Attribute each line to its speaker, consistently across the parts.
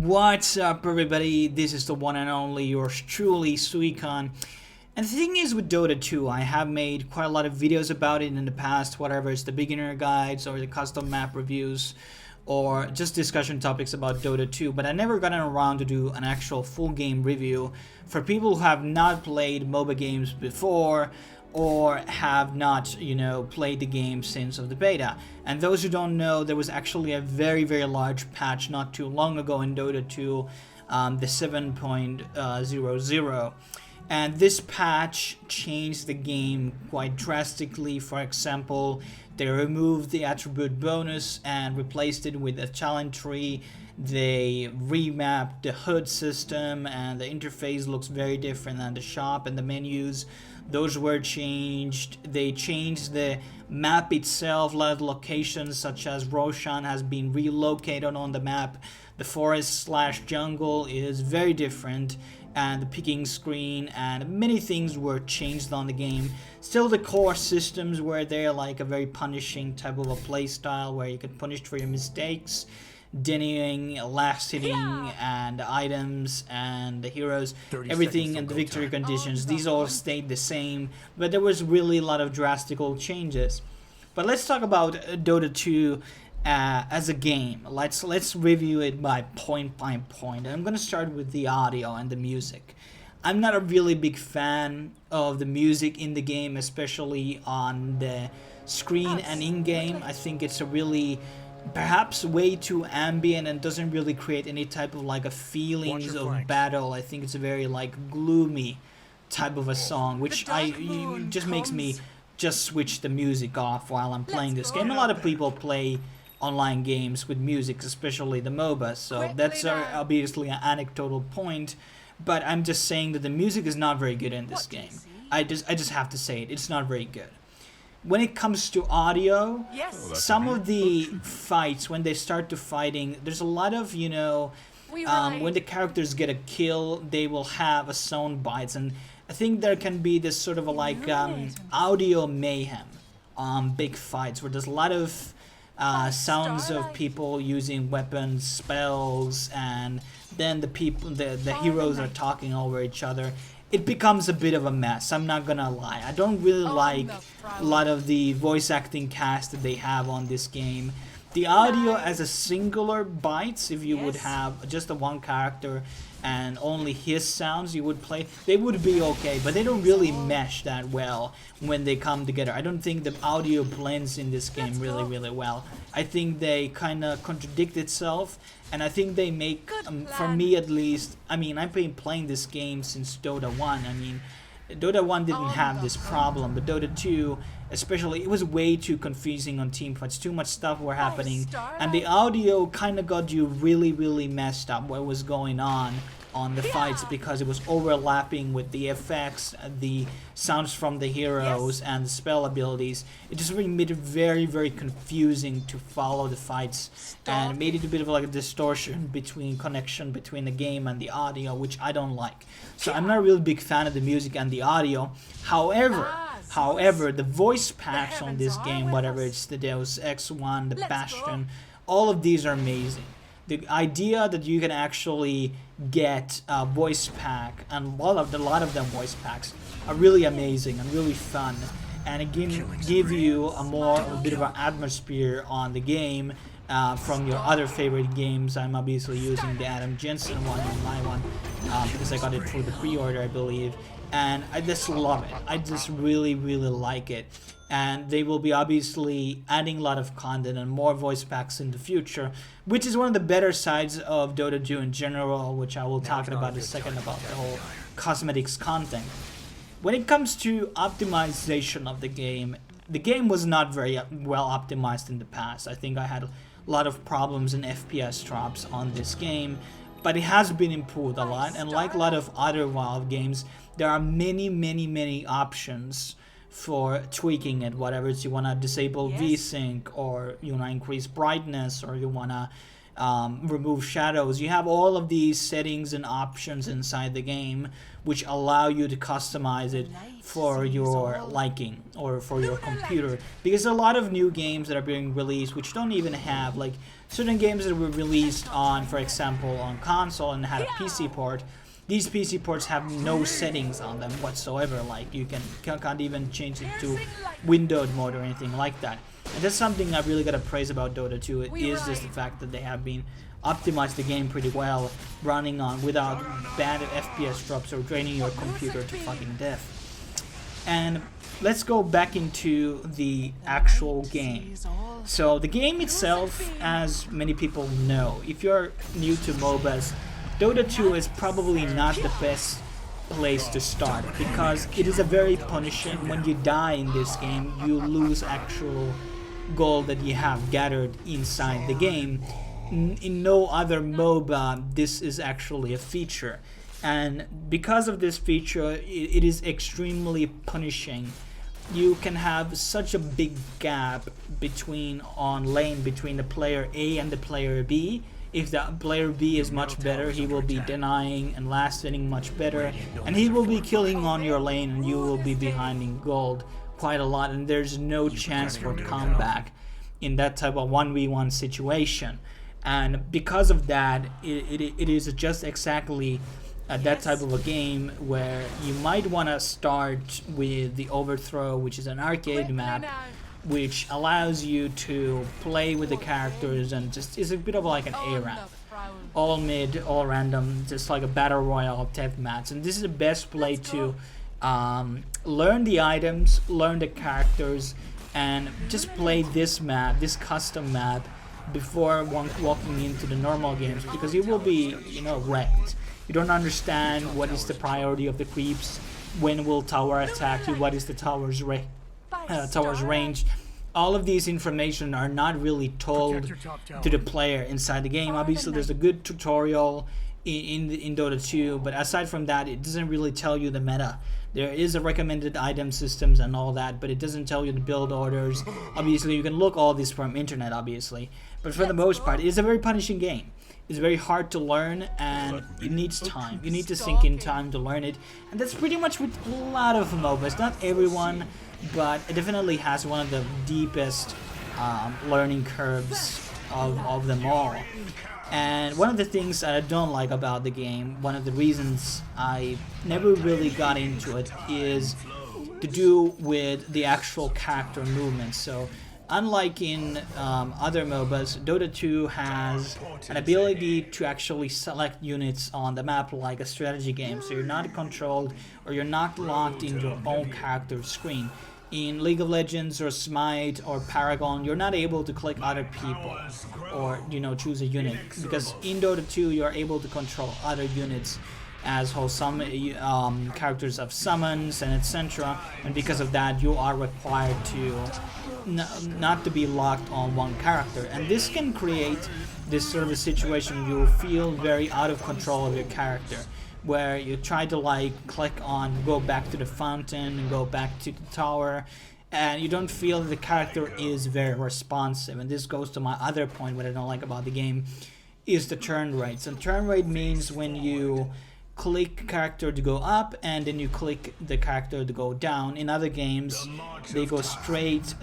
Speaker 1: What's up, everybody? This is the one and only yours truly, Sugi. And the thing is with Dota 2, I have made quite a lot of videos about it in the past, whatever it's the beginner guides or the custom map reviews or just discussion topics about Dota 2, but I never gotten around to do an actual full game review for people who have not played MOBA games before or have not, played the game since of the beta. And those who don't know, there was actually a very large patch not too long ago in Dota 2, the 7.00. And this patch changed the game quite drastically. For example, they removed the attribute bonus and replaced it with a challenge tree. They remapped the HUD system and the interface looks very different than the shop and the menus. Those were changed. They changed the map itself. A lot of locations such as Roshan has been relocated on the map. The forest/jungle is very different, and the picking screen and many things were changed on the game. Still, the core systems were there, like a very punishing type of a play style where you get punished for your mistakes, denying, last hitting, and items and the heroes, everything, and the victory conditions. These all stayed the same, but there was really a lot of drastical changes. But let's talk about Dota 2 as a game. Let's review it by point. And I'm gonna start with the audio and the music. I'm not a really big fan of the music in the game, especially on the screen and in-game. I think it's a really perhaps way too ambient and doesn't really create any type of like a feelings of battle. I think it's a very like gloomy type of a song, which just makes me just switch the music off while I'm playing this game. A lot of people play online games with music, especially the MOBA, so that's obviously an anecdotal point, but I'm just saying that the music is not very good in this game. I just have to say it. It's not very good. When it comes to audio, some of the fights, when they start to fighting, there's a lot of, when the characters get a kill, they will have a sound bites, and I think there can be this sort of a like audio mayhem on big fights where there's a lot of sounds of people using weapons, spells, and then the heroes are talking over each other. It becomes a bit of a mess, I'm not gonna lie. I don't really like a lot of the voice acting cast that they have on this game. The audio as a singular bites, if you would have just the one character and only his sounds you would play, they would be okay, but they don't really mesh that well when they come together. I don't think the audio blends in this game really well. I think they kind of contradict itself, and I think they make, for me at least, I mean, I've been playing this game since Dota 1. I mean, Dota 1 didn't have this problem, but Dota 2, especially, it was way too confusing on teamfights. Too much stuff were happening, and the audio kind of got you really messed up what was going on the fights, because it was overlapping with the effects, the sounds from the heroes, and the spell abilities. It just really made it very confusing to follow the fights, and it made it a bit of like a distortion between connection between the game and the audio, which I don't like. So I'm not a real big fan of the music and the audio. However, the voice packs on this game, whatever it's the Deus Ex one, the Bastion, all of these are amazing. The idea that you can actually get a voice pack, and a lot of them voice packs, are really amazing and really fun, and again give you a bit of an atmosphere on the game from your other favorite games. I'm obviously using the Adam Jensen one on my one because I got it through the pre-order, I believe, and I just love it. I just really like it. And they will be obviously adding a lot of content and more voice packs in the future, which is one of the better sides of Dota 2 in general, which I will talk about in a second about the whole cosmetics content. When it comes to optimization of the game was not very well optimized in the past. I think I had a lot of problems in FPS drops on this game, but it has been improved a lot, and like a lot of other Valve games, there are many options for tweaking it, whatever it's you want to disable VSync, or you want to increase brightness, or you want to remove shadows. You have all of these settings and options inside the game, which allow you to customize it for your liking or for your computer. Because a lot of new games that are being released which don't even have, like certain games that were released on, for example, on console and had a PC port, these PC ports have no settings on them whatsoever. Like you can't even change it to windowed mode or anything like that. And that's something I really gotta praise about Dota 2. It is just the fact that they have been optimized the game pretty well, running on without bad FPS drops or draining your computer to fucking death. And let's go back into the actual game. So the game itself, as many people know, if you're new to MOBAs, Dota 2 is probably not the best place to start, because it is a very punishing. When you die in this game, you lose actual gold that you have gathered inside the game. In no other MOBA this is actually a feature, and because of this feature it is extremely punishing. You can have such a big gap between between the player A and the player B. If the player B is much better, he will be denying and last hitting much better, and he will be killing on your lane and you will be behind in gold quite a lot, and there's no chance for comeback in that type of 1v1 situation. And because of that, it is just exactly that type of a game where you might want to start with the Overthrow, which is an arcade map, which allows you to play with the characters and just is a bit of like an A-ramp. All mid, all random, just like a battle royale type match. And this is the best play to learn the items, learn the characters, and just play this map, this custom map, before walking into the normal games, because you will be, wrecked. You don't understand what is the priority of the creeps, when will tower attack you, what is the tower's range. All of these information are not really told to the player inside the game. Obviously there's a good tutorial in Dota 2, but aside from that it doesn't really tell you the meta. There is a recommended item systems and all that, but it doesn't tell you the build orders. Obviously you can look all this from internet, obviously, but for the most part it is a very punishing game. It's very hard to learn and it needs time. You need to sink in time to learn it, and that's pretty much with a lot of MOBAs. Not everyone, but it definitely has one of the deepest learning curves of them all. And one of the things that I don't like about the game, one of the reasons I never really got into it, is to do with the actual character movements. So unlike in other MOBAs, Dota 2 has an ability to actually select units on the map like a strategy game, so you're not controlled or you're not locked in your own character screen. In League of Legends or Smite or Paragon, you're not able to click other people or choose a unit, because in Dota 2 you're able to control other units as whole some characters have summons and etc. And because of that you are required to not to be locked on one character, and this can create this sort of a situation you feel very out of control of your character, where you try to click on go back to the fountain and go back to the tower, and you don't feel that the character is very responsive. And this goes to my other point, what I don't like about the game is the turn rates. And turn rate means when you click character to go up and then you click the character to go down. In other games they go straight,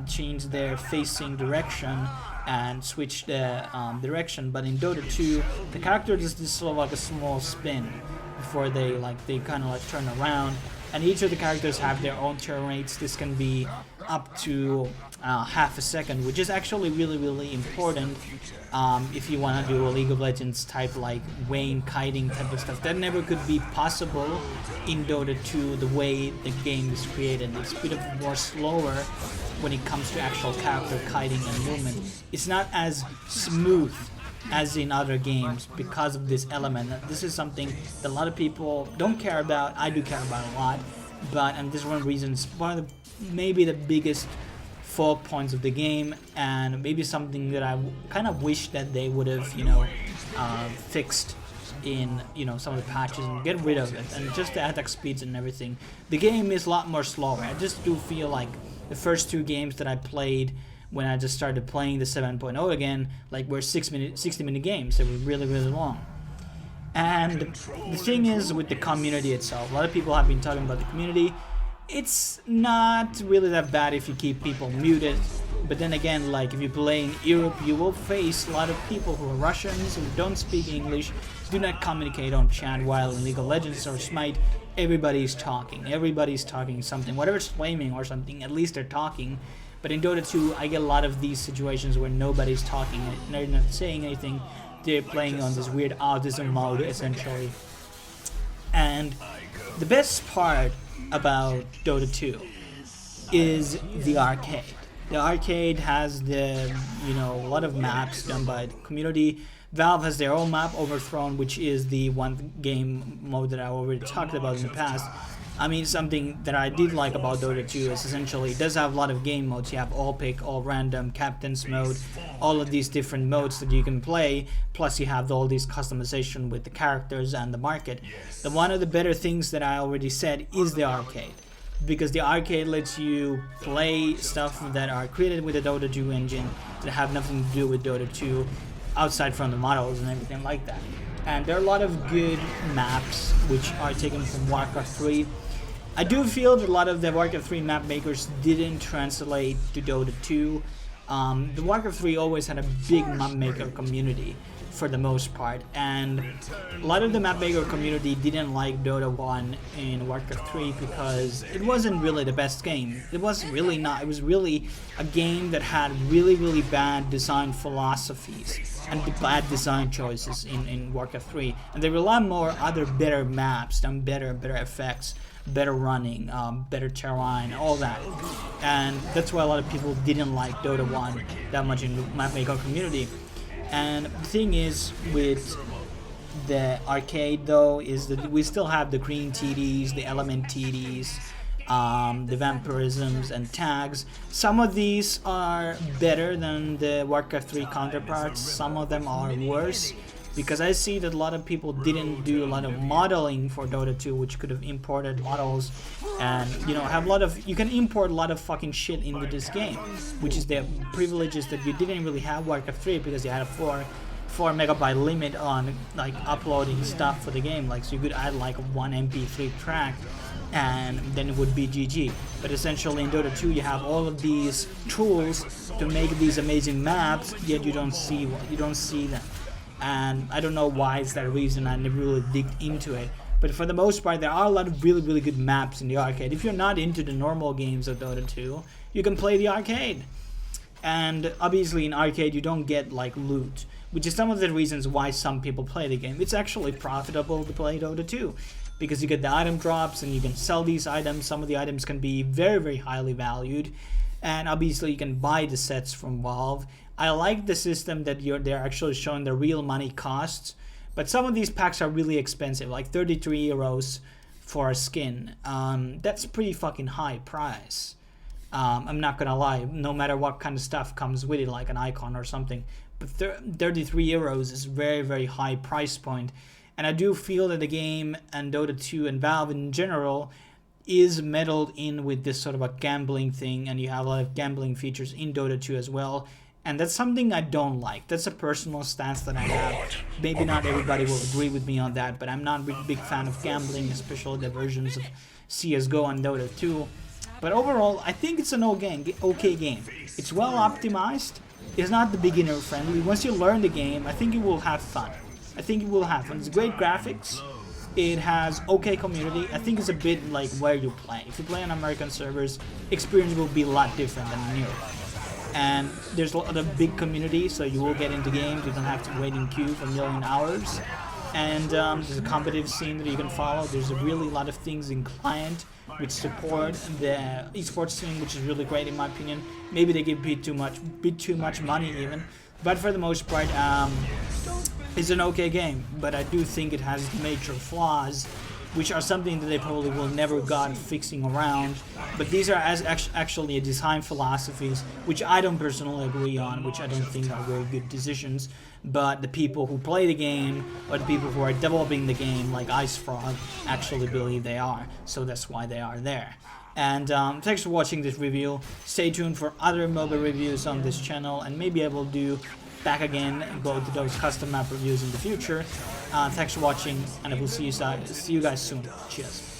Speaker 1: change their facing direction and switch the direction, but in Dota 2 the character does this sort of like a small spin before they kind of turn around, and each of the characters have their own turn rates. This can be up to half a second, which is actually really important if you want to do a League of Legends type Wayne kiting type of stuff. That never could be possible in Dota 2 the way the game is created. It's a bit of more slower when it comes to actual character kiting and movement. It's not as smooth as in other games because of this element. This is something that a lot of people don't care about. I do care about a lot, and this is one of the reasons, one of maybe the biggest fault points of the game, and maybe something that I kind of wish that they would have fixed in some of the patches and get rid of it, and just the attack speeds and everything. The game is a lot more slower. I just do feel like the first two games that I played when I just started playing the 7.0 again, were 60-minute games. They were really long. And the thing is with the community itself, a lot of people have been talking about the community. It's not really that bad if you keep people muted, but then again, like if you play in Europe, you will face a lot of people who are Russians, who don't speak English, do not communicate on chat, while in League of Legends or Smite, everybody's talking something, whatever it's flaming or something, at least they're talking. But in Dota 2, I get a lot of these situations where nobody's talking, they're not saying anything, they're playing on this weird autism mode, essentially. And the best part about Dota 2 is the arcade. The arcade has the, a lot of maps done by the community. Valve has their own map, Overthrown, which is the one game mode that I already talked about in the past. I mean, something that I did like about Dota 2 is essentially it does have a lot of game modes. You have all pick, all random, captain's mode, all of these different modes that you can play. Plus you have all these customization with the characters and the market. The one of the better things that I already said is the arcade. Because the arcade lets you play stuff that are created with the Dota 2 engine that have nothing to do with Dota 2 outside from the models and everything like that. And there are a lot of good maps which are taken from Warcraft 3. I do feel that a lot of the Warcraft 3 map makers didn't translate to Dota 2. The Warcraft 3 always had a big map maker community for the most part, and a lot of the map maker community didn't like Dota 1 in Warcraft 3 because it wasn't really the best game. It was really not. It was really a game that had really bad design philosophies and bad design choices in Warcraft 3, and there were a lot more other better maps, done better effects, better running, better terrain, all that. And that's why a lot of people didn't like Dota 1 that much in the mapmaker community. And the thing is with the arcade though is that we still have the green TDs, the element TDs, the vampirisms and tags. Some of these are better than the Warcraft 3 counterparts, some of them are worse. Because I see that a lot of people didn't do a lot of modeling for Dota 2, which could have imported models and, have a lot of, you can import a lot of fucking shit into this game, which is the privileges that you didn't really have Warcraft 3 because you had a 4 megabyte limit on like uploading stuff for the game. Like, so you could add like one MP3 track and then it would be GG. But essentially in Dota 2 you have all of these tools to make these amazing maps, yet you don't see them. And I don't know why it's that reason. I never really digged into it, but for the most part there are a lot of really good maps in the arcade. If you're not into the normal games of Dota 2, you can play the arcade. And obviously in arcade you don't get like loot, which is some of the reasons why some people play the game. It's actually profitable to play Dota 2 because you get the item drops and you can sell these items. Some of the items can be very highly valued, and obviously you can buy the sets from Valve. I like the system that they're actually showing the real money costs, but some of these packs are really expensive, like 33 euros for a skin. That's a pretty fucking high price. I'm not gonna lie, no matter what kind of stuff comes with it, like an icon or something. But 33 euros is very high price point. And I do feel that the game and Dota 2 and Valve in general is meddled in with this sort of a gambling thing, and you have a lot of gambling features in Dota 2 as well. And that's something I don't like. That's a personal stance that I have. Maybe not everybody will agree with me on that, but I'm not a big fan of gambling, especially the versions of CSGO and Dota 2. But overall, I think it's an okay game. It's well optimized. It's not the beginner friendly. Once you learn the game, I think you will have fun. It's great graphics. It has okay community. I think it's a bit like where you play. If you play on American servers, experience will be a lot different than in Europe. And there's a lot of big community, so you will get into games. You don't have to wait in queue for a million hours. And there's a competitive scene that you can follow. There's a really lot of things in client which support the esports scene, which is really great in my opinion. Maybe they give bit too much money even, but for the most part, it's an okay game. But I do think it has major flaws, which are something that they probably will never got fixing around. But these are actually design philosophies, which I don't personally agree on, which I don't think are very good decisions. But the people who play the game, or the people who are developing the game, like Ice Frog, actually believe they are. So that's why they are there. And thanks for watching this review. Stay tuned for other MOBA reviews on this channel, and maybe I will do back again go to those custom map reviews in the future. Thanks for watching, and I will see you guys soon. Cheers.